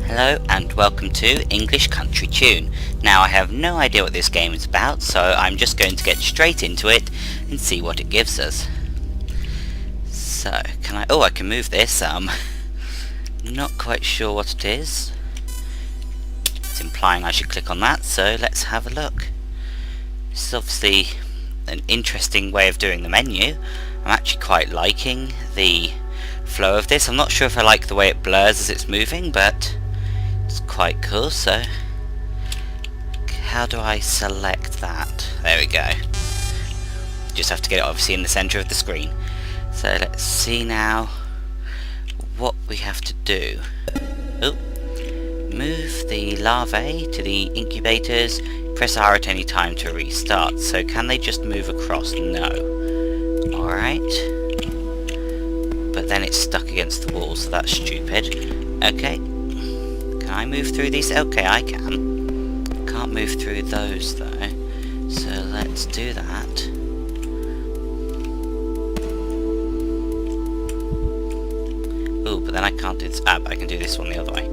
Hello and welcome to English Country Tune. Now I have no idea what this game is about, so I'm just going to get straight into it and see what it gives us. So, I can move this, not quite sure what it is. It's implying I should click on that, so let's have a look. This is obviously an interesting way of doing the menu. I'm actually quite liking the flow of this. I'm not sure if I like the way it blurs as it's moving, but it's quite cool. So how do I select that? There we go. Just have to get it obviously in the center of the screen. So let's see now what we have to do. Move the larvae to the incubators. Press R at any time to restart. So can they just move across? No. Alright. But then it's stuck against the wall, so that's stupid. Okay. Can I move through these? Okay, I can. Can't move through those though. So let's do that. Oh, but then I can't do this. But I can do this one the other way.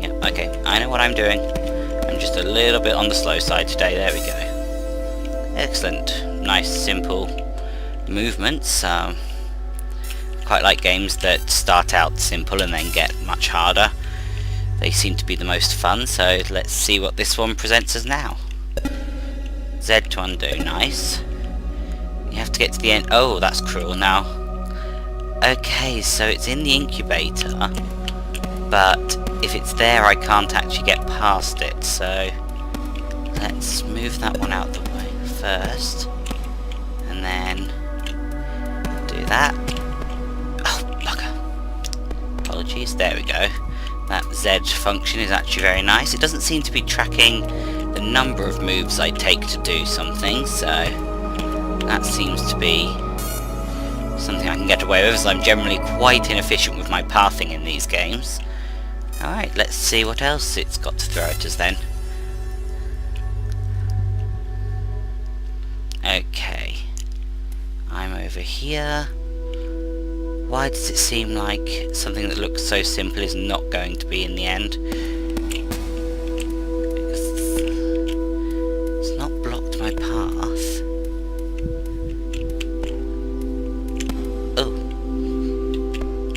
Yeah, okay. I know what I'm doing. I'm just a little bit on the slow side today. There we go. Excellent. Nice, simple movements. Quite like games that start out simple and then get much harder. They seem to be the most fun, so let's see what this one presents us now. Z to undo, nice. You have to get to the end. Oh, that's cruel now. Okay, so it's in the incubator, but if it's there I can't actually get past it, so let's move that one out the way first, and then do that. Oh, bugger. Apologies, there we go. That Z function is actually very nice. It doesn't seem to be tracking the number of moves I take to do something, so that seems to be something I can get away with, as I'm generally quite inefficient with my pathing in these games. Alright, let's see what else it's got to throw at us then. Okay. I'm over here. Why does it seem like something that looks so simple is not going to be in the end? Because it's not blocked my path. Oh.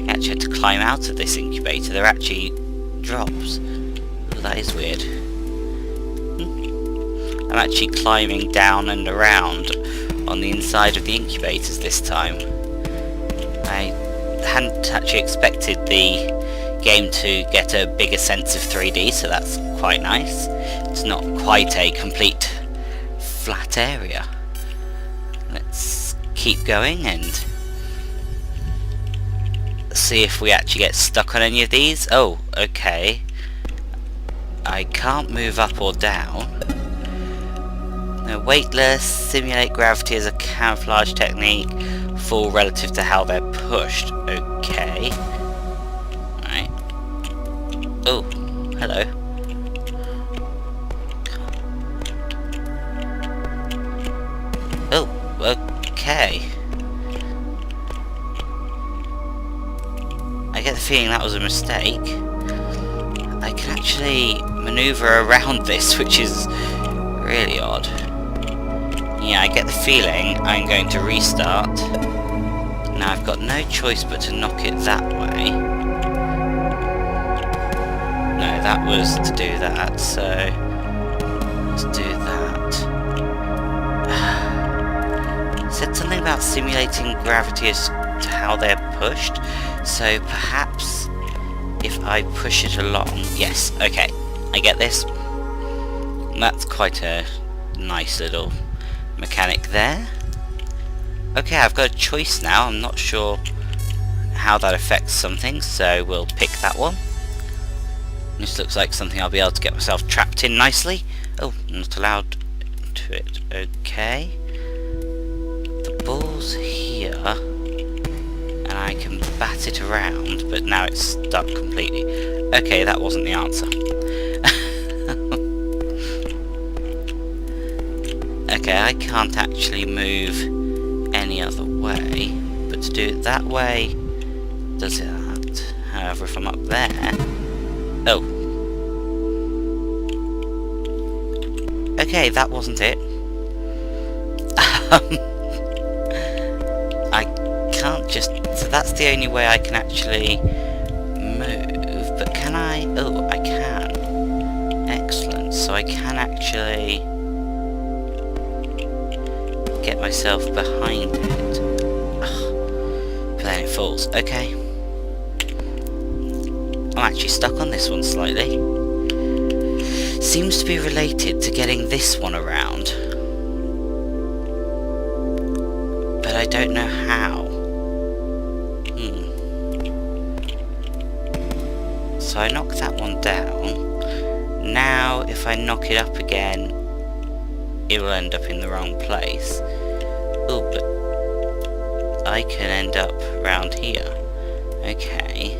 I actually had to climb out of this incubator. There are actually drops. Oh, that is weird. I'm actually climbing down and around on the inside of the incubators this time. I hadn't actually expected the game to get a bigger sense of 3D, so that's quite nice. It's not quite a complete flat area. Let's keep going and see if we actually get stuck on any of these. Oh, okay. I can't move up or down. No, weightless, simulate gravity as a camouflage technique, fall relative to how they're pushed. Okay. Alright. Oh, hello. Oh, okay. I get the feeling that was a mistake. I can actually maneuver around this, which is really odd. Yeah, I get the feeling I'm going to restart. Now I've got no choice but to knock it that way. No, that was to do that, so let's do that. It said something about simulating gravity as to how they're pushed, so perhaps if I push it along... Yes, okay, I get this. That's quite a nice little mechanic there. Okay, I've got a choice now. I'm not sure how that affects something, so we'll pick that one. This looks like something I'll be able to get myself trapped in nicely. Oh, not allowed to it. Okay. The ball's here, and I can bat it around, but now it's stuck completely. Okay, that wasn't the answer. Okay, I can't actually move any other way, but to do it that way does that. However, if I'm up there... Oh, okay, that wasn't it. I can't just... So that's the only way I can actually move. But can I... Oh, I can. Excellent. So I can actually get myself behind it. Ugh. But then it falls. Okay. I'm actually stuck on this one slightly. Seems to be related to getting this one around. But I don't know how. So I knocked that one down. Now if I knock it up again, it will end up in the wrong place. Oh, but I can end up round here. Okay.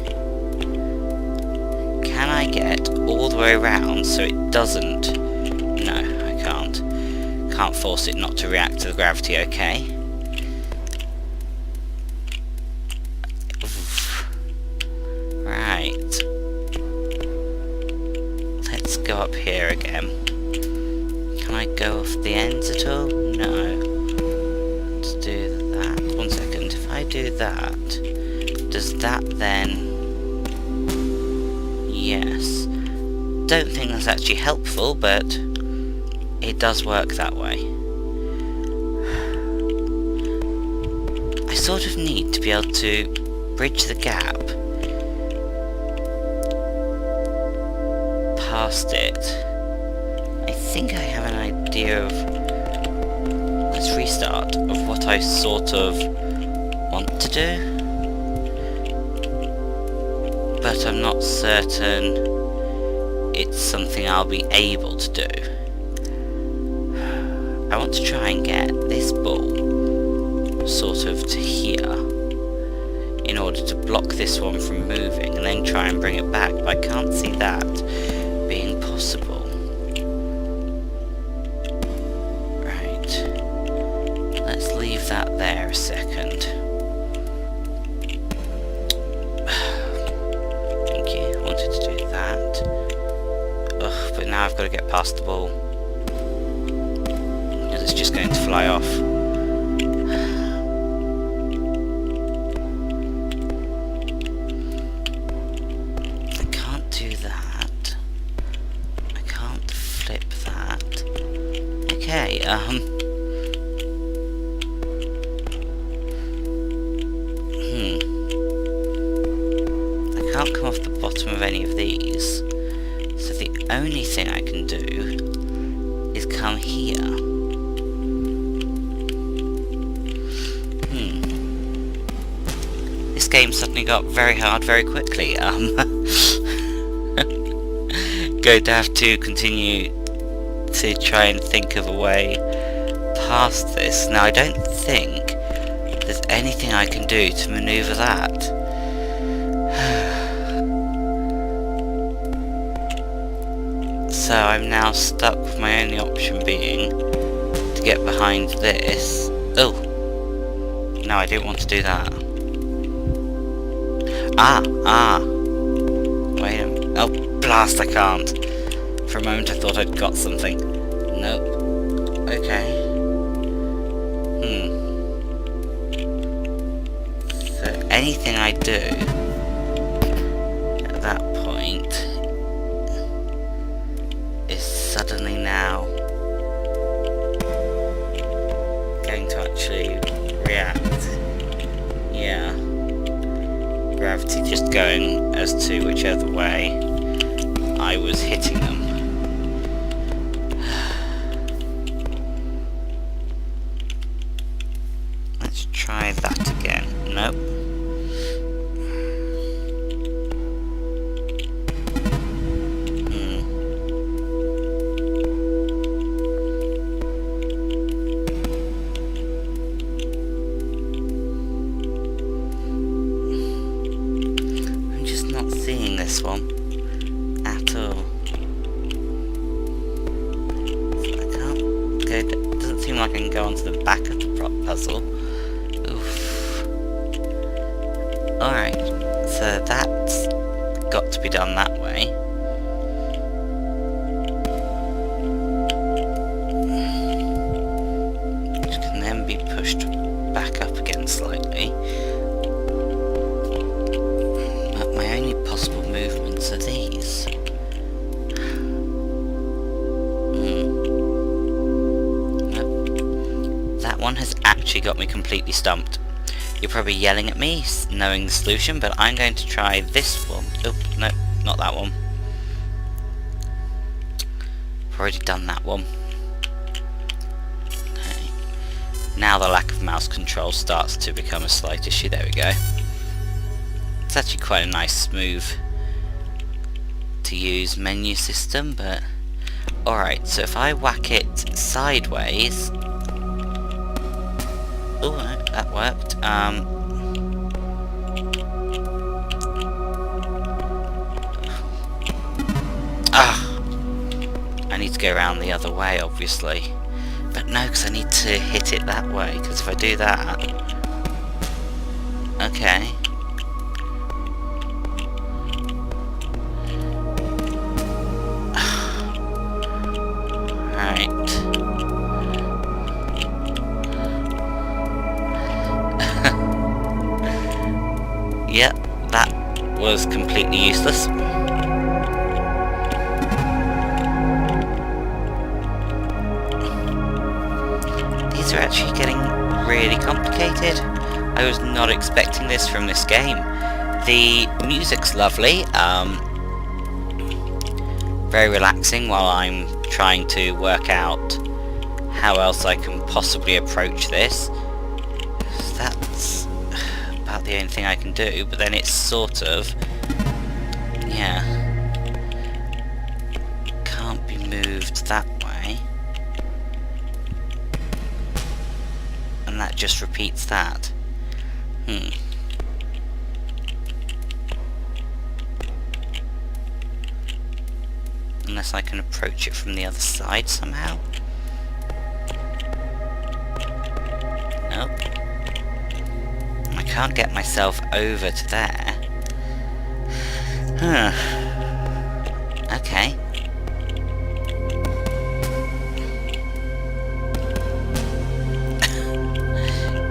Can I get all the way around so it doesn't? No, I can't. Can't force it not to react to the gravity, okay. Right. Let's go up here again. Can I go off the ends at all? No. Let's do that. 1 second. If I do that, does that then... Yes. Don't think that's actually helpful, but it does work that way. I sort of need to be able to bridge the gap past it. I think I have an idea of... Let's restart, of what I sort of want to do. But I'm not certain it's something I'll be able to do. I want to try and get this ball sort of to here in order to block this one from moving and then try and bring it back, but I can't see that being possible. Right. Let's leave that there a second. Now I've got to get past the ball, because it's just going to fly off. I can't do that. I can't flip that. Okay, I can't come off the bottom of any of these. So the only thing I can do is come here. This game suddenly got very hard very quickly. Going to have to continue to try and think of a way past this. Now I don't think there's anything I can do to maneuver that. So I'm now stuck with my only option being to get behind this. Oh! No, I didn't want to do that. Wait a minute. Oh, blast, I can't. For a moment I thought I'd got something. Nope. Okay. So anything I do at that point is suddenly now going to actually react. Yeah. Gravity just going as to whichever way I was hitting them. Let's try that again. Nope. This one at all. I can't go. It doesn't seem like I can go onto the back of the puzzle. Oof. Alright, so that's got to be done that way. these? Nope. That one has actually got me completely stumped. You're probably yelling at me, knowing the solution, but I'm going to try this one. Oh, no, not that one. I've already done that one. Okay. Now the lack of mouse control starts to become a slight issue. There we go. It's actually quite a nice, smooth to use menu system, but alright, so if I whack it sideways... Oh, no, that worked. I need to go around the other way, obviously. But no, because I need to hit it that way, because if I do that... Okay. Right. Yep, that was completely useless. These are actually getting really complicated. I was not expecting this from this game. The music's lovely, very relaxing while I'm trying to work out how else I can possibly approach this. That's about the only thing I can do, but then it's sort of... yeah. Can't be moved that way. And that just repeats that. Unless I can approach it from the other side somehow. Nope. I can't get myself over to there. Okay.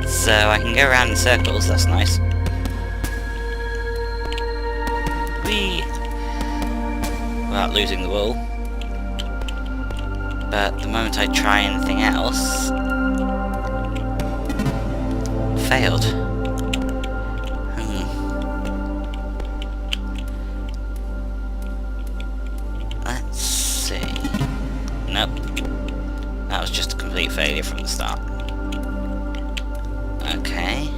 So I can go around in circles, that's nice. Whee! Without losing the wool. But the moment I try anything else... failed. Let's see... Nope. That was just a complete failure from the start. Okay.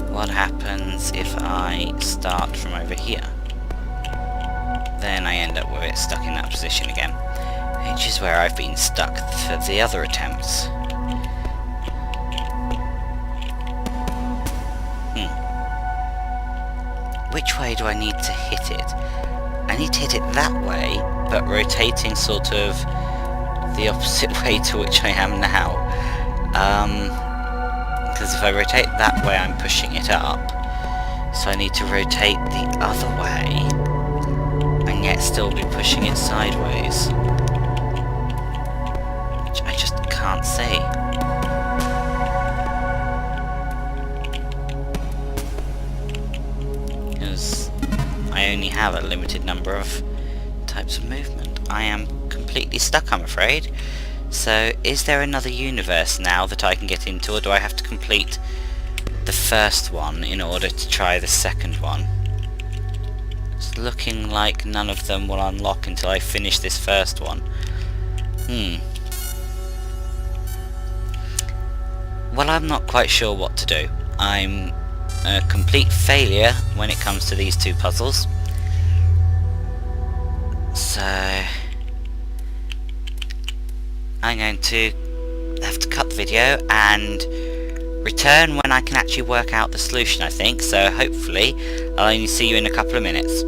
What happens if I start from over here? Then I end up with it stuck in that position again, which is where I've been stuck for the other attempts. Which way do I need to hit it? I need to hit it that way, but rotating sort of the opposite way to which I am now. Because if I rotate that way, I'm pushing it up. So I need to rotate the other way, and yet still be pushing it sideways. Which I just can't see. Because I only have a limited number of types of movement. I am completely stuck, I'm afraid. So, is there another universe now that I can get into, or do I have to complete the first one in order to try the second one? It's looking like none of them will unlock until I finish this first one. Well, I'm not quite sure what to do. I'm a complete failure when it comes to these two puzzles. So... I'm going to have to cut the video and return when I can actually work out the solution, I think. So hopefully I'll only see you in a couple of minutes.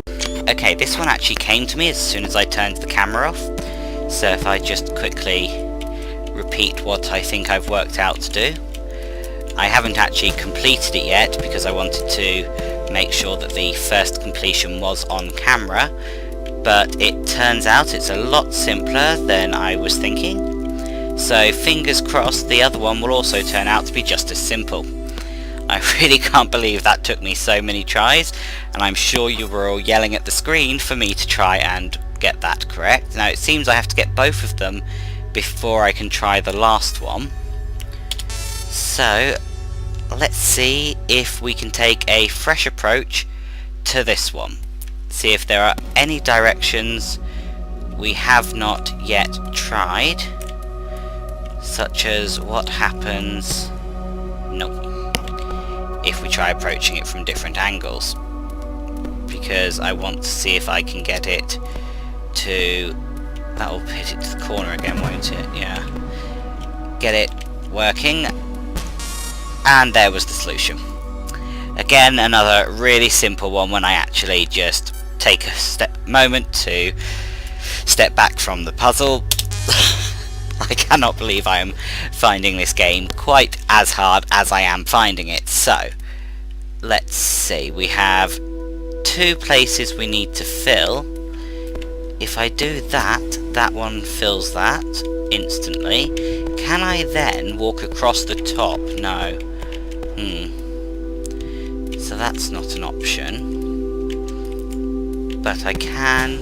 Okay, this one actually came to me as soon as I turned the camera off. So if I just quickly repeat what I think I've worked out to do. I haven't actually completed it yet because I wanted to make sure that the first completion was on camera. But it turns out it's a lot simpler than I was thinking. So fingers crossed the other one will also turn out to be just as simple. I really can't believe that took me so many tries, and I'm sure you were all yelling at the screen for me to try and get that correct. Now it seems I have to get both of them before I can try the last one. So let's see if we can take a fresh approach to this one. See if there are any directions we have not yet tried, such as what happens if we try approaching it from different angles, because I want to see if I can get it to... that will hit it to the corner again, won't it? Yeah. Get it working, and there was the solution. Again, another really simple one when I actually just take a moment to step back from the puzzle. I cannot believe I am finding this game quite as hard as I am finding it. So, let's see. We have 2 places we need to fill. If I do that, that one fills that instantly. Can I then walk across the top? No. So that's not an option. But I can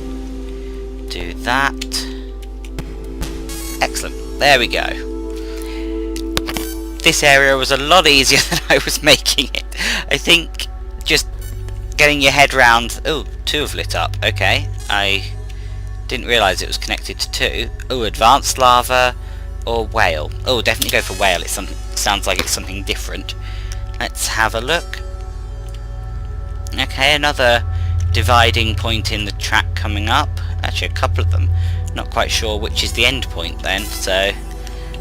do that. Excellent. There we go. This area was a lot easier than I was making it. I think just getting your head round... Oh, 2 have lit up. Okay. I didn't realise it was connected to 2. Oh, advanced lava or whale. Oh, definitely go for whale. It sounds like it's something different. Let's have a look. Okay, another dividing point in the track coming up. Actually, a couple of them. Not quite sure which is the end point then, so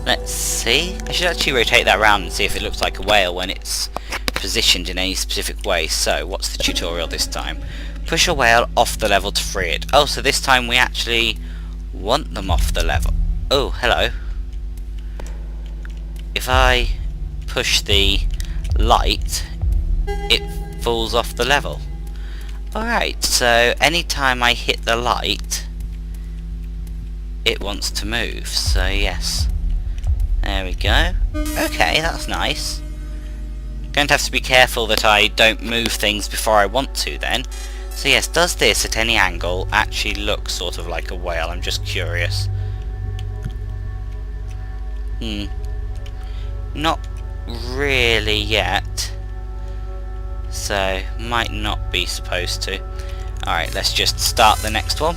let's see. I should actually rotate that around and see if it looks like a whale when it's positioned in any specific way. So, what's the tutorial this time? Push a whale off the level to free it. Oh, so this time we actually want them off the level. Oh, hello. If I push the light, it falls off the level. Alright, so anytime I hit the light, it wants to move, so yes. There we go. Okay, that's nice. Going to have to be careful that I don't move things before I want to then. So yes, does this at any angle actually look sort of like a whale? I'm just curious. Not really yet. So, might not be supposed to. Alright, let's just start the next one.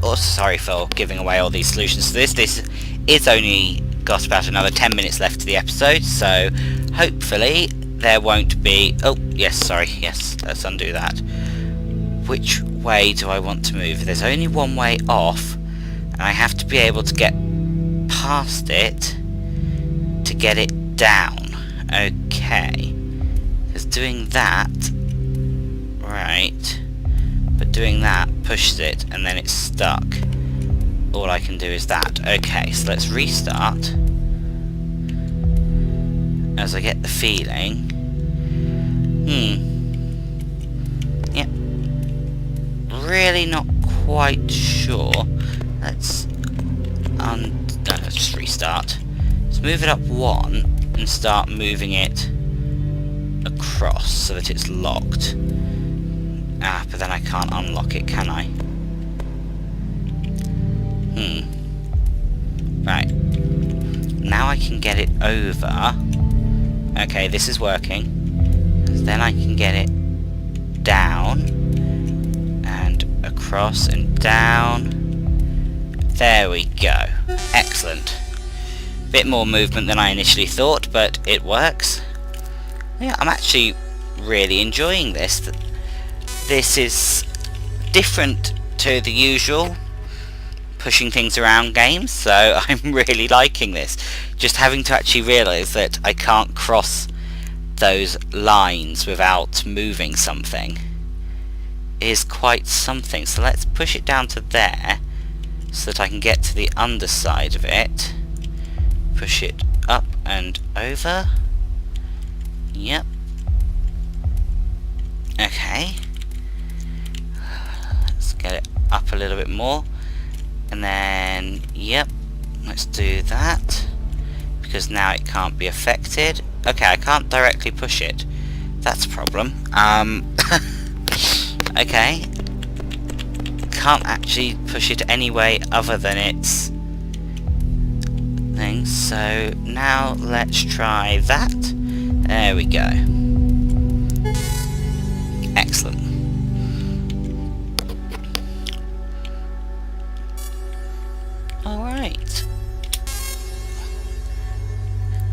Oh, sorry for giving away all these solutions to this. This is only got about another 10 minutes left to the episode, so hopefully there won't be... Oh, yes, sorry, yes, let's undo that. Which way do I want to move? There's only one way off, and I have to be able to get past it to get it down. Okay. Because doing that... Right. But doing that pushes it, and then it's stuck. All I can do is that. Okay, so let's restart. As I get the feeling... Yep. Really not quite sure. Let's just restart. Let's move it up 1 and start moving it across so that it's locked. Ah, but then I can't unlock it, can I? Right. Now I can get it over. Okay, this is working. Then I can get it down and across and down. There we go. Excellent. Bit more movement than I initially thought, but it works. Yeah, I'm actually really enjoying this. This is different to the usual pushing things around games, so I'm really liking this. Just having to actually realise that I can't cross those lines without moving something is quite something. So let's push it down to there so that I can get to the underside of it. Push it up and over. Yep. Okay. Let's get it up a little bit more. And then, yep, let's do that. because now it can't be affected. Okay, I can't directly push it. That's a problem. Okay. Can't actually push it any way other than its thing. So now let's try that. There we go. Excellent. Alright.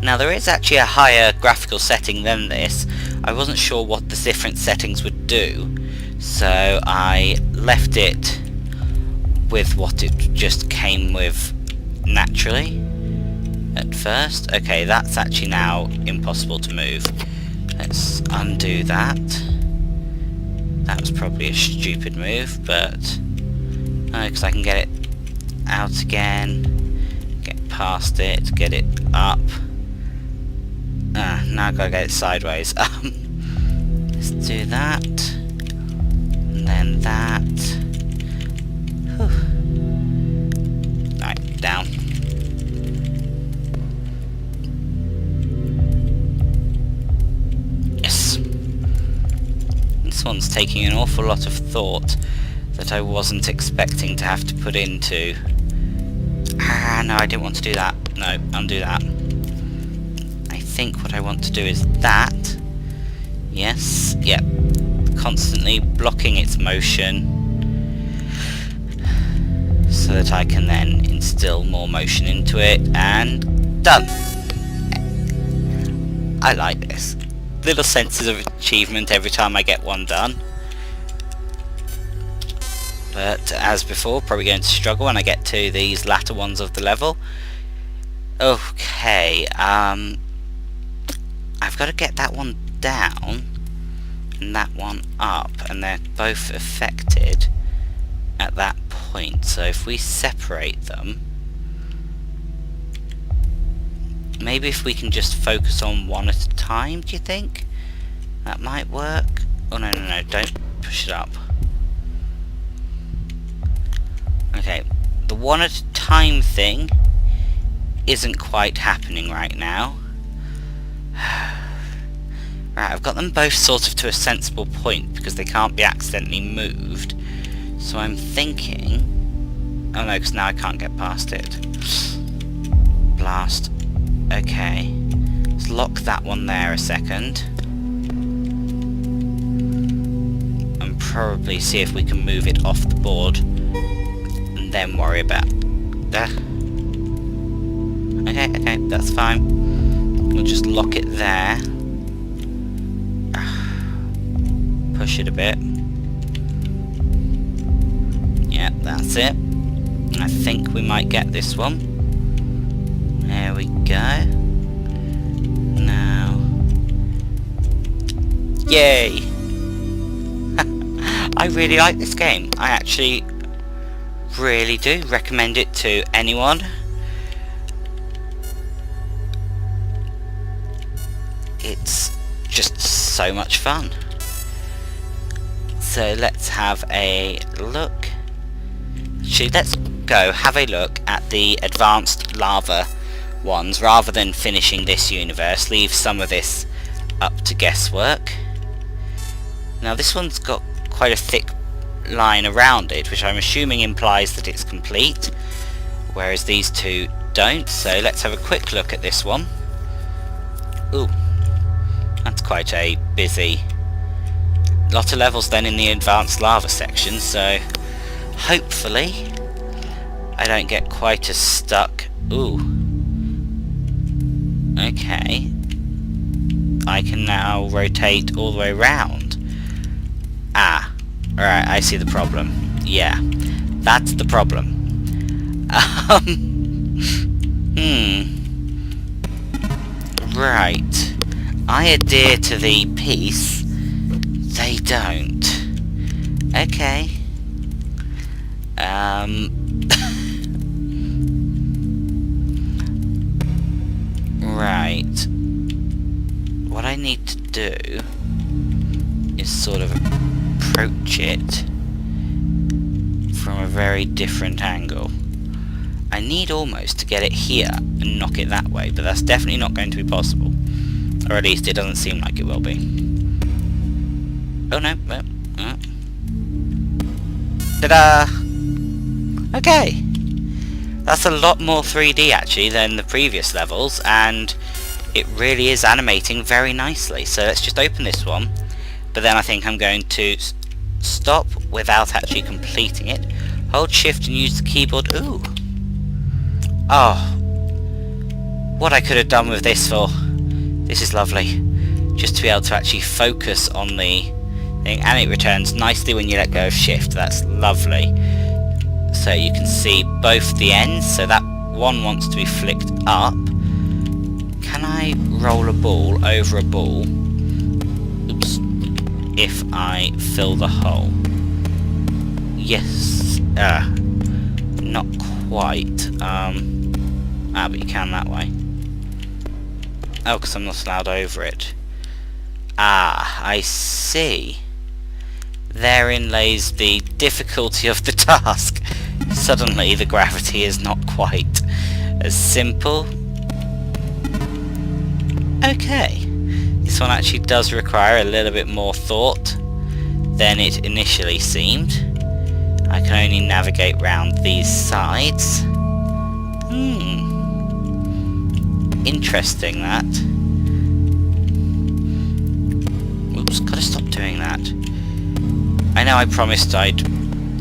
Now there is actually a higher graphical setting than this. I wasn't sure what the different settings would do, so I left it with what it just came with naturally at first. Okay, that's actually now impossible to move. Let's undo that. That was probably a stupid move, but because I can get it out again, get past it, get it up. Now I've got to get it sideways. Let's do that, and then that. Whew. Right, down. Yes. This one's taking an awful lot of thought that I wasn't expecting to have to put into. No, I didn't want to do that. No, undo that. I think what I want to do is that. Yes, yep. Constantly blocking its motion so that I can then instill more motion into it, and done. I like this. Little senses of achievement every time I get one done. But as before, probably going to struggle when I get to these latter ones of the level. Okay, I've got to get that one down and that one up, and they're both affected at that point. So if we separate them, maybe if we can just focus on one at a time, do you think? That might work? Oh no, no, no, don't push it up. Okay, the one at a time thing isn't quite happening right now. Right, I've got them both sort of to a sensible point because they can't be accidentally moved. So I'm thinking... Oh no, because now I can't get past it. Blast. Okay. Let's lock that one there a second. And probably see if we can move it off the board. And then worry about... Okay, that's fine. We'll just lock it there. Push it a bit. Yep, that's it. I think we might get this one. There we go. Now... Yay! I really like this game. I actually really do recommend it to anyone. It's just so much fun. So let's have a look. Actually, let's go have a look at the advanced lava ones rather than finishing this universe. Leave some of this up to guesswork. Now this one's got quite a thick line around it, which I'm assuming implies that it's complete, whereas these two don't. So let's have a quick look at this one. Ooh, that's quite a busy lot of levels then in the advanced lava section, so hopefully I don't get quite as stuck. Ooh. Okay. I can now rotate all the way around. Ah. Alright, I see the problem. Yeah. That's the problem. Right. I adhere to the piece. They don't. Okay. Right. What I need to do is sort of approach it from a very different angle. I need almost to get it here and knock it that way, but that's definitely not going to be possible. Or at least it doesn't seem like it will be. Oh no, well, ta-da! Okay! That's a lot more 3D actually than the previous levels, and it really is animating very nicely. So let's just open this one, but then I think I'm going to stop without actually completing it. Hold shift and use the keyboard. Ooh! Oh! What I could have done with this for. This is lovely. Just to be able to actually focus on the thing, and it returns nicely when you let go of shift. That's lovely. So you can see both the ends, so that one wants to be flicked up. Can I roll a ball over a ball? Oops. If I fill the hole. Yes. Not quite. But you can that way. Oh, because I'm not allowed over it. Ah, I see. Therein lays the difficulty of the task. Suddenly the gravity is not quite as simple. Okay. This one actually does require a little bit more thought than it initially seemed. I can only navigate round these sides. Interesting that. Oops, gotta stop doing that. I know I promised I'd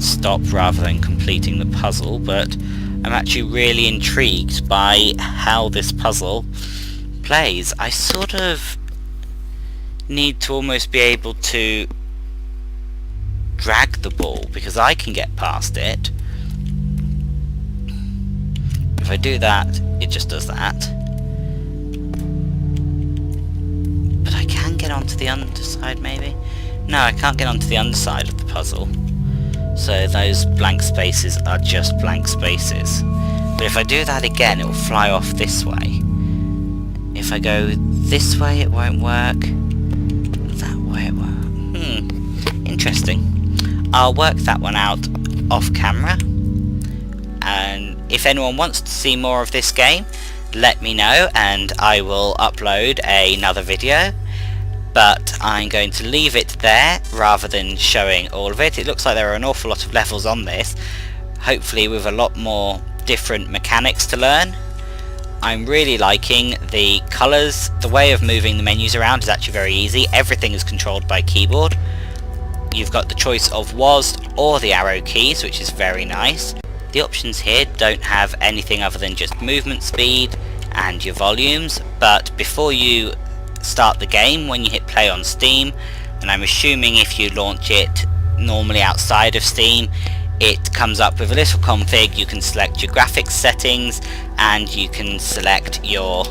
stop rather than completing the puzzle, but I'm actually really intrigued by how this puzzle plays. I sort of need to almost be able to drag the ball, because I can get past it. If I do that, it just does that. But I can get onto the underside, maybe? No, I can't get onto the underside of the puzzle. So those blank spaces are just blank spaces. But if I do that again, it will fly off this way. If I go this way, it won't work. That way it won't. Interesting. I'll work that one out off camera. And if anyone wants to see more of this game, let me know and I will upload another video. But I'm going to leave it there rather than showing all of it. It looks like there are an awful lot of levels on this, hopefully with a lot more different mechanics to learn. I'm really liking the colours. The way of moving the menus around is actually very easy. Everything is controlled by keyboard. You've got the choice of WASD or the arrow keys, which is very nice. The options here don't have anything other than just movement speed and your volumes, but before you start the game, when you hit play on Steam, and I'm assuming if you launch it normally outside of Steam, it comes up with a little config. You can select your graphics settings and you can select your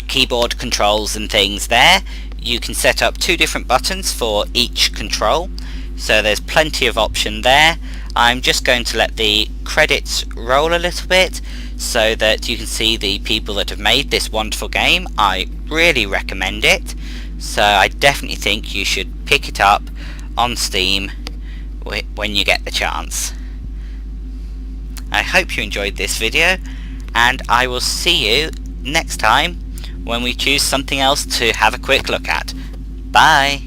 keyboard controls and things there. You can set up 2 different buttons for each control, so there's plenty of option there. I'm just going to let the credits roll a little bit so that you can see the people that have made this wonderful game. I really recommend it, so I definitely think you should pick it up on Steam when you get the chance. I hope you enjoyed this video, and I will see you next time when we choose something else to have a quick look at. Bye!